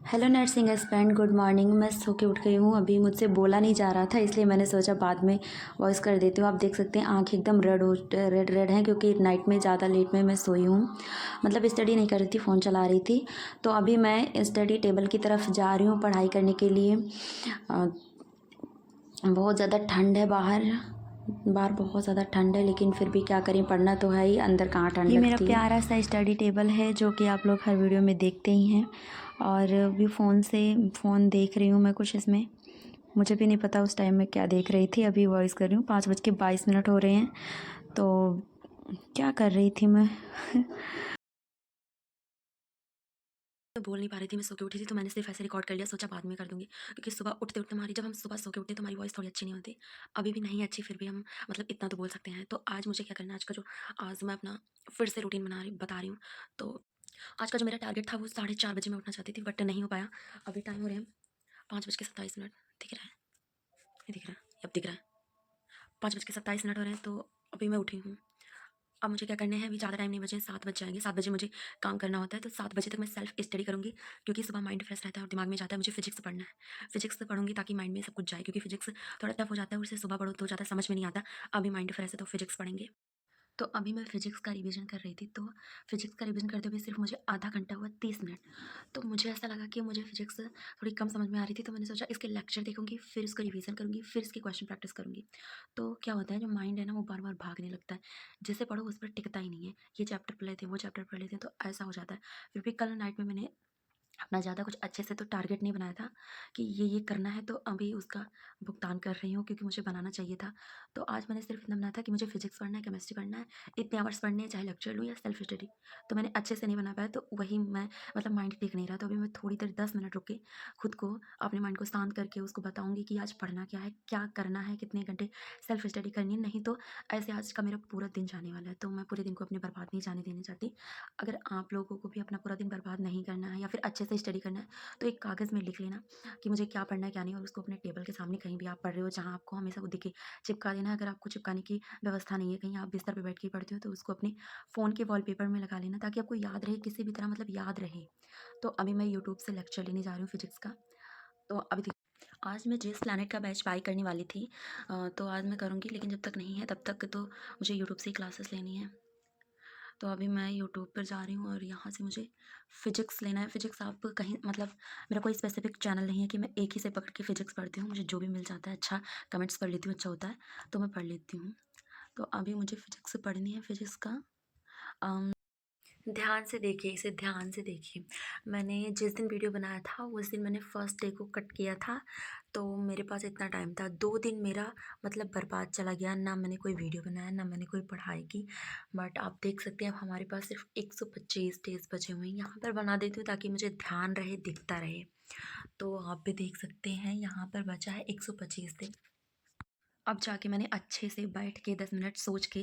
Hello nursing aspirant, good morning. मैं सो के उठ गई हूँ। अभी मुझसे बोला नहीं जा रहा था, इसलिए मैंने सोचा बाद में वॉइस कर देती हूँ। आप देख सकते हैं आँख एकदम रेड रेड हैं, क्योंकि नाइट में ज़्यादा लेट में मैं सोई हूँ। मतलब स्टडी नहीं कर रही थी, फ़ोन चला रही थी। तो अभी मैं स्टडी टेबल की तरफ जा रही हूँ पढ़ाई करने के लिए। बहुत ज़्यादा ठंड है बाहर। बाहर बहुत ज़्यादा ठंड है, लेकिन फिर भी क्या करें, पढ़ना तो है ही। अंदर कहाँ ठंड लगती है। ये मेरा प्यारा सा स्टडी टेबल है, जो कि आप लोग हर वीडियो में देखते ही हैं। और अभी फ़ोन देख रही हूँ मैं कुछ इसमें। मुझे भी नहीं पता उस टाइम में क्या देख रही थी। अभी वॉइस कर रही हूँ। 5:22 हो रहे हैं। तो क्या कर रही थी मैं? तो बोल नहीं पा रही थी, मैं सो के उठी थी, तो मैंने सिर्फ ऐसे रिकॉर्ड कर लिया। सोचा बाद में कर दूंगी, क्योंकि सुबह उठते उठते जब हम सुबह सो के उठते हैं तो हमारी वॉइस थोड़ी अच्छी नहीं होती। अभी भी नहीं अच्छी, फिर भी हम मतलब इतना तो बोल सकते हैं। तो आज मुझे क्या करना है, आज मैं अपना फिर से रूटीन बता रही हूँ। तो आज का जो मेरा टारगेट था वो 4:30 बजे मैं उठना चाहती थी, बट नहीं हो पाया। अभी टाइम हो रहे हैं 5:27। दिख रहा है? ये दिख रहा है? अब दिख रहा है? 5:27 हो रहे हैं। तो अभी मैं उठी हूँ। अब मुझे क्या करना है, अभी ज़्यादा टाइम नहीं बचे, 7 बज जाएँगे। 7 बजे मुझे काम करना होता है, तो 7 बजे तक मैं सेल्फ स्टडी करूँगी, क्योंकि सुबह माइंड फ्रेश रहता है और दिमाग में जाता है मुझे फिजिक्स पढ़ना है। फिजिक्स पढ़ूँगी ताकि माइंड में सब कुछ जाए, क्योंकि फिजिक्स थोड़ा टफ हो जाता है और उसे सुबह पढ़ो तो ज़्यादा समझ में नहीं आता। अभी माइंड फ्रेश है तो फिजिक्स पढ़ेंगे। तो अभी मैं फ़िज़िक्स का रिवीजन कर रही थी, तो फ़िज़िक्स का रिवीजन करते हुए सिर्फ मुझे आधा घंटा हुआ, 30 मिनट। तो मुझे ऐसा लगा कि मुझे फ़िज़िक्स थोड़ी कम समझ में आ रही थी, तो मैंने सोचा इसके लेक्चर देखूँगी, फिर उसका रिवीजन करूँगी, फिर इसके क्वेश्चन प्रैक्टिस करूँगी। तो क्या होता है, जो माइंड है ना, वो बार-बार भागने लगता है। जिसे पढ़ो उस पर टिकता ही नहीं है। ये चैप्टर पढ़ लेते हैं, वो चैप्टर पढ़ लेते हैं, तो ऐसा हो जाता है। फिर भी कल नाइट में मैंने अपना ज़्यादा कुछ अच्छे से तो टारगेट नहीं बनाया था कि ये करना है, तो अभी उसका भुगतान कर रही हूँ, क्योंकि मुझे बनाना चाहिए था। तो आज मैंने सिर्फ इतना बनाया था कि मुझे फिजिक्स पढ़ना है, केमिस्ट्री पढ़ना है, इतने आवर्स पढ़ने हैं, चाहे लेक्चर लूँ या सेल्फ स्टडी। तो मैंने अच्छे से नहीं बना पाया, तो वही मैं मतलब माइंड टिक नहीं रहा। तो अभी मैं थोड़ी देर 10 मिनट रुक के खुद को, अपने माइंड को शांत करके उसको बताऊँगी कि आज पढ़ना क्या है, क्या करना है, कितने घंटे सेल्फ स्टडी करनी है। नहीं तो ऐसे आज का मेरा पूरा दिन जाने वाला है, तो मैं पूरे दिन को अपने बर्बाद नहीं जाने देना चाहती। अगर आप लोगों को भी अपना पूरा दिन बर्बाद नहीं करना है या फिर अच्छे से स्टडी करना है, तो एक कागज़ में लिख लेना कि मुझे क्या पढ़ना है क्या नहीं, और उसको अपने टेबल के सामने कहीं भी आप पढ़ रहे हो जहाँ आपको हमेशा वो दिखे, चिपका देना है। अगर आपको चिपकाने की व्यवस्था नहीं है, कहीं आप बिस्तर पे बैठ के ही पढ़ते हो, तो उसको अपने फ़ोन के वॉलपेपर में लगा लेना, ताकि आपको याद रहे, किसी भी तरह मतलब याद रहे। तो अभी मैं यूट्यूब से लेक्चर लेने जा रही हूँ फिजिक्स का। तो अभी आज मैं जिस प्लैनेट का बैच बाय करने वाली थी, तो आज मैं करूँगी, लेकिन जब तक नहीं है तब तक तो मुझे यूट्यूब से ही क्लासेस लेनी है। तो अभी मैं यूट्यूब पर जा रही हूँ और यहाँ से मुझे फ़िज़िक्स लेना है। फ़िज़िक्स आप कहीं मतलब मेरा कोई स्पेसिफ़िक चैनल नहीं है कि मैं एक ही से पकड़ के फ़िज़िक्स पढ़ती हूँ। मुझे जो भी मिल जाता है अच्छा, कमेंट्स पढ़ लेती हूँ, अच्छा होता है तो मैं पढ़ लेती हूँ। तो अभी मुझे फ़िज़िक्स पढ़नी है। फ़िज़िक्स का अम ध्यान से देखिए, इसे ध्यान से देखिए। मैंने जिस दिन वीडियो बनाया था उस दिन मैंने फर्स्ट डे को कट किया था, तो मेरे पास इतना टाइम था। 2 दिन मेरा मतलब बर्बाद चला गया। ना मैंने कोई वीडियो बनाया, ना मैंने कोई पढ़ाई की। बट आप देख सकते हैं अब हमारे पास सिर्फ 125 डेज़ बचे हुए हैं। यहाँ पर बना देती हूँ ताकि मुझे ध्यान रहे, दिखता रहे। तो आप भी देख सकते हैं यहाँ पर बचा है 125 दिन। अब जाके मैंने अच्छे से बैठ के 10 मिनट सोच के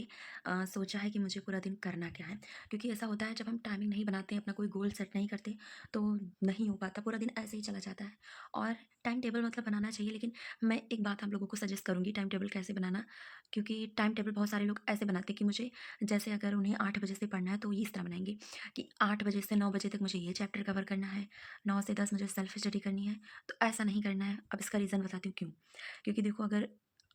सोचा है कि मुझे पूरा दिन करना क्या है। क्योंकि ऐसा होता है, जब हम टाइमिंग नहीं बनाते हैं, अपना कोई गोल सेट नहीं करते, तो नहीं हो पाता, पूरा दिन ऐसे ही चला जाता है। और टाइम टेबल मतलब बनाना चाहिए, लेकिन मैं एक बात आप लोगों को सजेस्ट करूँगी टाइम टेबल कैसे बनाना। क्योंकि टाइम टेबल बहुत सारे लोग ऐसे बनाते हैं कि मुझे, जैसे अगर उन्हें 8 बजे से पढ़ना है तो ये इस तरह बनाएँगे कि 8 बजे से 9 बजे तक मुझे ये चैप्टर कवर करना है, 9 से 10 मुझे सेल्फ स्टडी करनी है। तो ऐसा नहीं करना है। अब इसका रीज़न बताती हूँ क्यों। क्योंकि देखो, अगर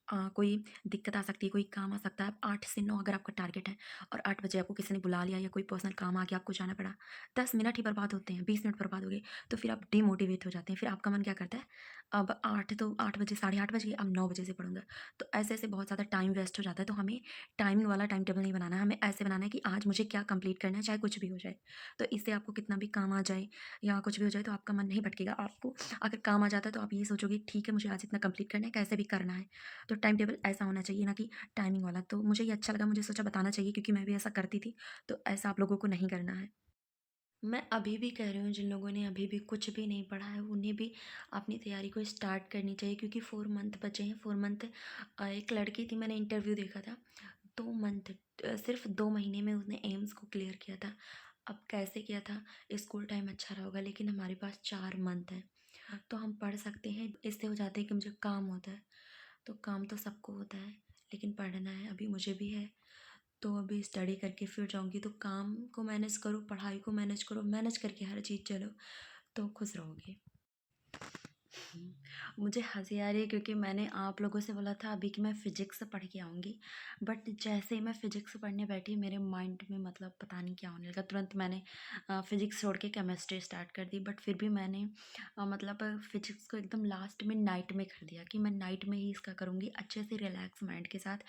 कोई दिक्कत आ सकती है, कोई काम आ सकता है। अब 8 से 9 अगर आपका टारगेट है और 8 बजे आपको किसी ने बुला लिया या कोई पर्सनल काम आ गया, आपको जाना पड़ा, 10 मिनट ही बर्बाद होते हैं, 20 मिनट बर्बाद हो गए, तो फिर आप डिमोटिवेट हो जाते हैं। फिर आपका मन क्या करता है, अब 8 तो 8 बजे, साढ़े 8 बज गए, अब 9 बजे से पढ़ूँगा। तो ऐसे-ऐसे बहुत ज़्यादा टाइम वेस्ट हो जाता है। तो हमें टाइमिंग वाला टाइम टेबल नहीं बनाना है, हमें ऐसे बनाना है कि आज मुझे क्या कंप्लीट करना है, चाहे कुछ भी हो जाए। तो इससे आपको कितना भी काम आ जाए या कुछ भी हो जाए, तो आपका मन नहीं भटकेगा। आपको अगर काम आ जाता है तो आप ये सोचोगे, ठीक है मुझे आज इतना कंप्लीट करना है, कैसे भी करना है। तो टाइम टेबल ऐसा होना चाहिए, ना कि टाइमिंग वाला। तो मुझे ये अच्छा लगा, मुझे सोचा बताना चाहिए, क्योंकि मैं भी ऐसा करती थी। तो ऐसा आप लोगों को नहीं करना है। मैं अभी भी कह रही हूँ, जिन लोगों ने अभी भी कुछ भी नहीं पढ़ा है उन्हें भी अपनी तैयारी को स्टार्ट करनी चाहिए, क्योंकि 4 मंथ बचे हैं। 4 मंथ, एक लड़की थी, मैंने इंटरव्यू देखा था, 2 मंथ, सिर्फ 2 महीने में उसने एम्स को क्लियर किया था। अब कैसे किया था, स्कूल टाइम अच्छा रहा होगा, लेकिन हमारे पास 4 मंथ है। तो हम पढ़ सकते हैं। इससे हो जाता है कि मुझे काम होता है, तो काम तो सबको होता है, लेकिन पढ़ना है, अभी मुझे भी है। तो अभी स्टडी करके फिर जाऊँगी, तो काम को मैनेज करो, पढ़ाई को मैनेज करो, मैनेज करके हर चीज़ चलो। तो खुश रहोगे। मुझे हँसी आ रही है क्योंकि मैंने आप लोगों से बोला था अभी कि मैं फ़िज़िक्स पढ़ के आऊँगी, बट जैसे ही मैं फ़िज़िक्स पढ़ने बैठी मेरे माइंड में मतलब पता नहीं क्या होने लगा। तुरंत मैंने फ़िज़िक्स छोड़ के केमिस्ट्री स्टार्ट कर दी, बट फिर भी मैंने मतलब फ़िज़िक्स को एकदम लास्ट में नाइट में कर दिया कि मैं नाइट में ही इसका करूँगी अच्छे से रिलैक्स माइंड के साथ।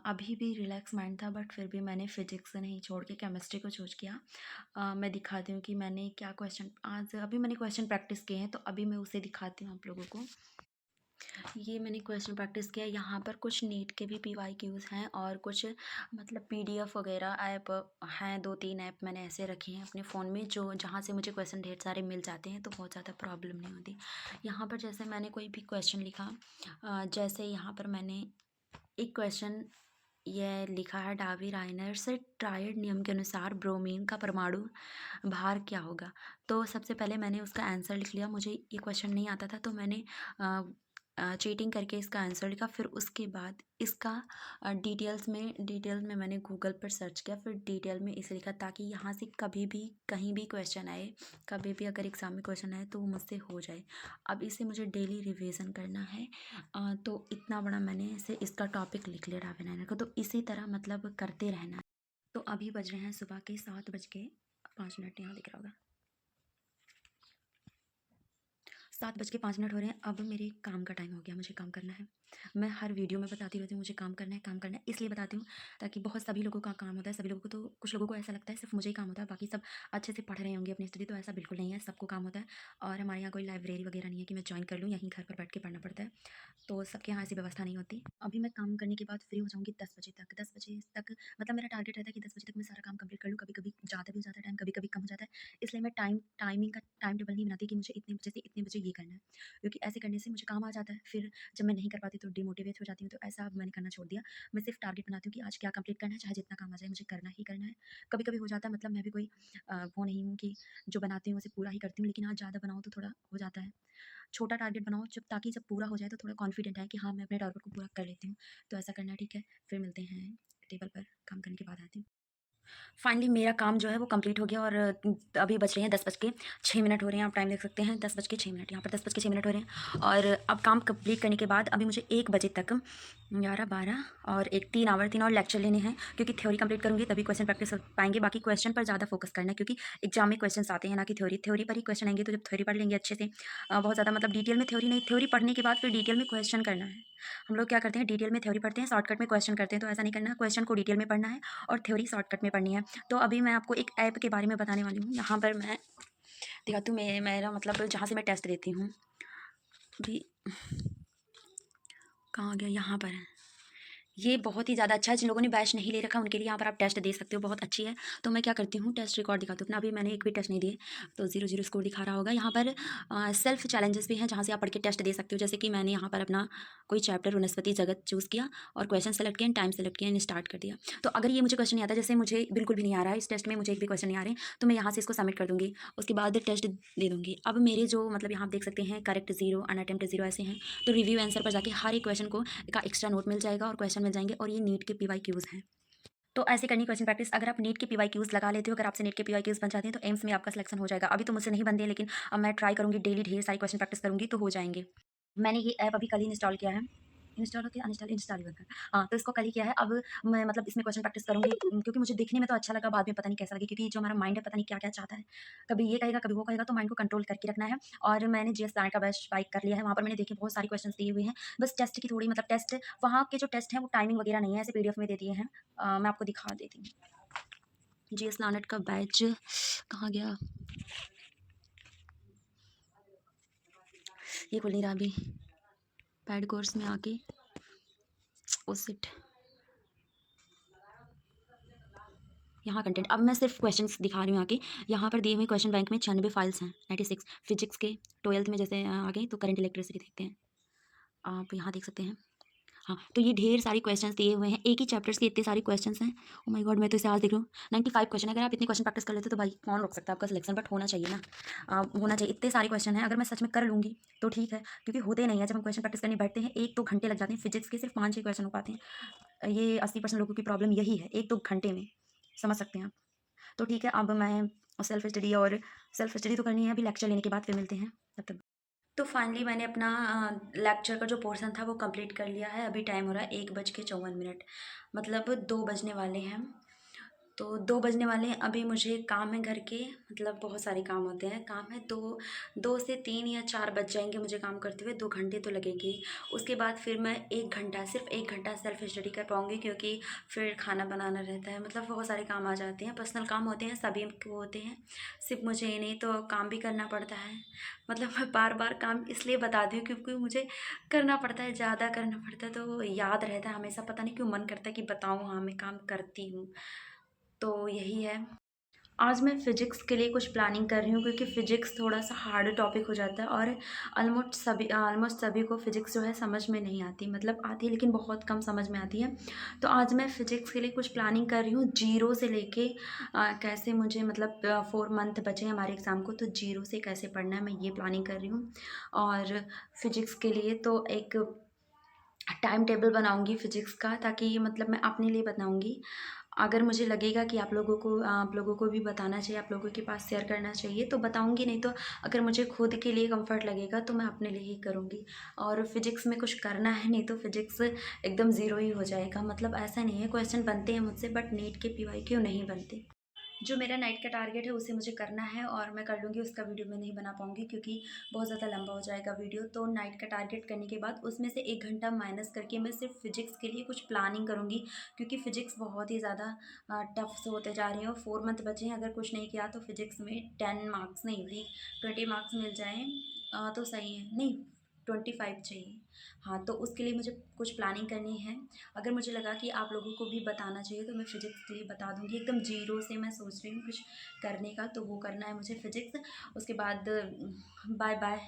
अभी भी रिलैक्स माइंड था, बट फिर भी मैंने फ़िज़िक्स नहीं छोड़ के केमिस्ट्री को चूज़ किया। मैं दिखाती हूँ कि मैंने क्या क्वेश्चन आज अभी मैंने क्वेश्चन प्रैक्टिस किए हैं, तो अभी मैं उसे दिखाती हूँ आप लोगों को। ये मैंने क्वेश्चन प्रैक्टिस किया। यहाँ पर कुछ नीट के भी पीवाईक्यूज़ हैं और कुछ मतलब पीडीएफ वगैरह ऐप हैं। 2-3 ऐप मैंने ऐसे रखे हैं अपने फ़ोन में जो जहाँ से मुझे क्वेश्चन ढेर सारे मिल जाते हैं, तो बहुत ज़्यादा प्रॉब्लम नहीं होती। यहाँ पर जैसे मैंने कोई भी क्वेश्चन लिखा, जैसे यहाँ पर मैंने एक क्वेश्चन ये लिखा है, डावी रायनर से ट्रायड नियम के अनुसार ब्रोमीन का परमाणु भार क्या होगा। तो सबसे पहले मैंने उसका आंसर लिख लिया। मुझे ये क्वेश्चन नहीं आता था, तो मैंने चीटिंग करके इसका आंसर लिखा। फिर उसके बाद इसका डिटेल में मैंने गूगल पर सर्च किया, फिर डिटेल में इसे लिखा ताकि यहाँ से कभी भी कहीं भी क्वेश्चन आए, कभी भी अगर एग्ज़ाम में क्वेश्चन आए तो वो मुझसे हो जाए। अब इसे मुझे डेली रिवीजन करना है। तो इतना बड़ा मैंने इसे इसका टॉपिक लिख लिया डावे नायनर का, तो इसी तरह मतलब करते रहना है। तो अभी बज रहे हैं सुबह के 7:05, यहाँ दिख रहा होगा। 7:05 हो रहे हैं। अब मेरे काम का टाइम हो गया, मुझे काम करना है। मैं हर वीडियो में बताती रहती हूँ मुझे काम करना है, काम करना है। इसलिए बताती हूँ ताकि बहुत सभी लोगों का काम होता है, सभी लोगों को, तो कुछ लोगों को ऐसा लगता है सिर्फ मुझे ही काम होता है, बाकी सब अच्छे से पढ़ रहे होंगे अपनी स्टडी, तो ऐसा बिल्कुल नहीं है, सबको काम होता है। और हमारे यहाँ कोई लाइब्रेरी वगैरह नहीं है कि मैं ज्वाइन कर लूँ, यहीं घर पर बैठ के पढ़ना पड़ता है, तो सबके यहाँ ऐसी व्यवस्था नहीं होती। अभी मैं काम करने के बाद फ्री हो जाऊँगी 10 बजे तक। 10 बजे तक मतलब मेरा टारगेट रहता है कि 10 बजे तक मैं सारा काम कंप्लीट कर लूँ। कभी कभी ज़्यादा भी हो जाता है टाइम, कभी कभी कम हो जाता है, इसलिए मैं टाइमिंग का टाइम टेबल नहीं बनाती कि मुझे इतने बजे से इतने बजे ये करना है, क्योंकि ऐसे करने से मुझे काम आ जाता है। फिर जब मैं नहीं कर पाती तो डिमोटिवेट हो जाती हूँ, तो ऐसा अब मैंने करना छोड़ दिया। मैं सिर्फ टारगेट बनाती हूँ कि आज क्या कंप्लीट करना है, चाहे जितना काम आ जाए मुझे करना ही करना है। कभी कभी हो जाता है, मतलब मैं भी कोई वो नहीं हूँ कि जो बनाती हूँ उसे पूरा ही करती हूँ, लेकिन आज ज़्यादा बनाऊँ तो थोड़ा हो जाता है। छोटा टारगेट बनाओ जब, ताकि जब पूरा हो जाए तो थोड़ा कॉन्फिडेंट है कि हाँ मैं अपने टारगेट को पूरा कर लेती हूँ। तो ऐसा करना है, ठीक है। फिर मिलते हैं टेबल पर, काम करने के बाद आती हूँ। फाइनली मेरा काम जो है वो कंप्लीट हो गया, और अभी बज रहे हैं 10:06 हो रहे हैं। आप टाइम देख सकते हैं 10:06, यहाँ पर 10:06 हो रहे हैं। और अब काम कंप्लीट करने के बाद अभी मुझे 1 बजे तक 11, 12 और 3 आवर लेक्चर लेने हैं, क्योंकि थ्योरी कंप्लीट करूँगी तभी क्वेश्चन प्रैक्टिस कर पाएंगे। बाकी क्वेश्चन पर ज़्यादा फोकस करना है, क्योंकि एग्जाम में क्वेश्चन आते हैं ना कि थ्योरी पर ही क्वेश्चन आएंगे। तो जब थ्योरी पढ़ लेंगे अच्छे से, बहुत ज़्यादा मतलब डिटेल में थ्योरी नहीं, थ्योरी पढ़ने के बाद फिर डिटेल में क्वेश्चन करना है। हम लोग क्या करते हैं, डिटेल में थ्योरी पढ़ते हैं, शॉर्टकट में क्वेश्चन करते हैं, तो ऐसा नहीं करना है। क्वेश्चन को डिटेल में पढ़ना है और थ्योरी शॉर्टकट में पढ़नी है। तो अभी मैं आपको एक ऐप के बारे में बताने वाली हूँ। यहाँ पर मैं दिखाती हूँ, मेरा मतलब जहाँ से मैं टेस्ट देती हूँ। अभी कहाँ गया, यहाँ पर है। ये बहुत ही ज़्यादा अच्छा है। जिन लोगों ने बैच नहीं ले रखा उनके लिए यहाँ पर आप टेस्ट दे सकते हो, बहुत अच्छी है। तो मैं क्या करती हूँ, टेस्ट रिकॉर्ड दिखाती हूँ अपना। अभी मैंने एक भी टेस्ट नहीं दिए, तो 0-0 स्कोर दिखा रहा होगा। यहाँ पर सेल्फ चैलेंजेस भी हैं जहाँ से आप पढ़ के टेस्ट दे सकते हो। जैसे कि मैंने यहाँ पर अपना कोई चैप्टर वनस्पति जगत चूज़ किया और क्वेश्चन सेलेक्ट किया, टाइम सेलेक्ट किया, स्टार्ट कर दिया। तो अगर ये मुझे क्वेश्चन नहीं आता, जैसे मुझे बिल्कुल भी नहीं आ रहा है इस टेस्ट में, मुझे एक भी क्वेश्चन नहीं आ रहे हैं, तो मैं यहाँ से इसको सबमिट कर दूँगी, उसके बाद टेस्ट दे दूँगी। अब मेरे जो मतलब यहाँ आप देख सकते हैं करेक्ट 0, अनअटेम्प्ट 0 ऐसे हैं। तो रिव्यू आंसर पर जाके हर एक क्वेश्चन को का एक्स्ट्रा नोट मिल जाएगा और क्वेश्चन मिल जाएंगे, और ये नीट के पीवाईक्यूज़ हैं। तो ऐसे करनी क्वेश्चन प्रैक्टिस। अगर आप नीट के पीवाईक्यूज़ लगा लेते हो, अगर आपसे नीट के पीवाईक्यूज़ बन जाते हैं, तो एम्स में आपका सिलेक्शन हो जाएगा। अभी तो मुझसे नहीं बनते हैं, लेकिन अब मैं ट्राई करूँगी, डेली ढेर सारी क्वेश्चन प्रैक्टिस करूँगी तो हो जाएंगे। मैंने ये ऐप अभी कल ही इंस्टॉल किया है। इंस्टॉल हो गया, अनइंस्टॉल, इंस्टॉल ही होता है। हाँ, तो इसको कल ही किया है। अब मैं मतलब इसमें क्वेश्चन प्रैक्टिस करूँगी, क्योंकि मुझे देखने में तो अच्छा लगा, बाद में पता नहीं कैसा लगे, क्योंकि जो हमारा माइंड है पता नहीं क्या-क्या चाहता है। कभी ये कहेगा, कभी वो कहेगा, तो माइंड को कंट्रोल करके रखना है। और मैंने जीएस प्लान का बैच बाय कर लिया है। वहाँ पर मैंने देखे बहुत सारे क्वेश्चंस दिए हुए हैं। बस टेस्ट की थोड़ी मतलब टेस्ट वहाँ के जो टेस्ट हैं वो टाइमिंग वगैरह नहीं है, ऐसे पीडीएफ में दे दिए हैं। मैं आपको दिखा देती हूँ। जीएस प्लानेट का बैच कहाँ गया? ये खुल नहीं रहा अभी। पैड कोर्स में आके ओ शिट, यहाँ कंटेंट। अब मैं सिर्फ क्वेश्चंस दिखा रही हूँ आके। यहाँ पर दिए हुए क्वेश्चन बैंक में 96 फाइल्स हैं, 96। फिजिक्स के 12th में जैसे आ गए, तो करंट इलेक्ट्रिसिटी देखते हैं, आप यहाँ देख सकते हैं। हाँ, तो ये ढेर सारी क्वेश्चंस दिए हुए हैं, एक ही चैप्टर्स के इतने सारे क्वेश्चंस हैं। ओ माय गॉड, मैं तो इसे आज देख रही हूँ 95 क्वेश्चन। अगर आप इतने क्वेश्चन प्रैक्टिस कर लेते हो तो भाई कौन रोक सकता है आपका सिलेक्शन, बट होना चाहिए ना। होना चाहिए, इतने सारे क्वेश्चन हैं। अगर मैं सच में कर लूँगी तो ठीक है, क्योंकि होते नहीं है। जब हम क्वेश्चन प्रैक्टिस करने बैठते हैं 1-2 घंटे लग जाते हैं। फिजिक्स के सिर्फ 5-6 क्वेश्चन हो पाते हैं। ये 80% लोगों की प्रॉब्लम यही है, 1-2 घंटे में, समझ सकते हैं आप। तो ठीक है, अब मैं सेल्फ स्टडी तो करनी है, अभी लेक्चर लेने के बाद फिर मिलते हैं, तब तक। तो फाइनली मैंने अपना लेक्चर का जो पोर्शन था वो कंप्लीट कर लिया है। अभी टाइम हो रहा है 1:54, मतलब 2 बजने वाले हैं। तो 2 बजने वाले हैं, अभी मुझे काम है घर के, मतलब बहुत सारे काम होते हैं। काम है 2 से 3 या 4 बज जाएँगे मुझे काम करते हुए, 2 घंटे तो लगेंगे ही। उसके बाद फिर मैं 1 घंटा, सिर्फ़ 1 घंटा सेल्फ़ स्टडी कर पाऊँगी, क्योंकि फिर खाना बनाना रहता है, मतलब बहुत सारे काम आ जाते हैं, पर्सनल काम होते हैं, सभी को होते हैं, सिर्फ़ मुझे ही नहीं, तो काम भी करना पड़ता है। मतलब मैं बार-बार काम इसलिए बताती हूँ क्योंकि मुझे करना पड़ता है, ज़्यादा करना पड़ता है, तो याद रहता है हमेशा, पता नहीं क्यों मन करता है कि बताऊँ, हाँ, मैं काम करती हूँ। तो यही है। आज मैं फ़िज़िक्स के लिए कुछ प्लानिंग कर रही हूँ, क्योंकि फ़िज़िक्स थोड़ा-सा हार्ड टॉपिक हो जाता है, और ऑलमोस्ट सभी को फ़िज़िक्स जो है समझ में नहीं आती, मतलब आती है लेकिन बहुत कम समझ में आती है। तो आज मैं फ़िज़िक्स के लिए कुछ प्लानिंग कर रही हूँ, ज़ीरो से लेके कैसे मुझे, मतलब 4 मंथ बचे हैं हमारे एग्ज़ाम को, तो ज़ीरो से कैसे पढ़ना है, मैं ये प्लानिंग कर रही हूँ। और फ़िज़िक्स के लिए तो एक टाइम टेबल बनाऊँगी फ़िज़िक्स का, ताकि मतलब मैं अपने लिए बनाऊँगी। अगर मुझे लगेगा कि आप लोगों को भी बताना चाहिए, आप लोगों के पास शेयर करना चाहिए, तो बताऊँगी, नहीं तो अगर मुझे खुद के लिए कम्फ़र्ट लगेगा तो मैं अपने लिए ही करूँगी। और फ़िज़िक्स में कुछ करना है नहीं तो फ़िज़िक्स एकदम ज़ीरो ही हो जाएगा, मतलब ऐसा नहीं है, क्वेश्चन बनते हैं मुझसे, बट नीट के पीवाईक्यू नहीं बनते। जो मेरा नाइट का टारगेट है उसे मुझे करना है, और मैं कर लूँगी। उसका वीडियो मैं नहीं बना पाऊँगी क्योंकि बहुत ज़्यादा लंबा हो जाएगा वीडियो। तो नाइट का टारगेट करने के बाद उसमें से 1 घंटा माइनस करके मैं सिर्फ़ फ़िज़िक्स के लिए कुछ प्लानिंग करूँगी, क्योंकि फ़िज़िक्स बहुत ही ज़्यादा टफ़ से होते जा रही है, और 4 मंथ बचे हैं। अगर कुछ नहीं किया तो फ़िज़िक्स में 10 मार्क्स नहीं, भी 20 मार्क्स मिल जाएँ तो सही है। नहीं, 25 चाहिए। हाँ, तो उसके लिए मुझे कुछ प्लानिंग करनी है। अगर मुझे लगा कि आप लोगों को भी बताना चाहिए तो मैं फ़िज़िक्स के लिए बता दूँगी। एकदम ज़ीरो से मैं सोच रही हूँ कुछ करने का, तो वो करना है मुझे फ़िज़िक्स। उसके बाद बाय बाय।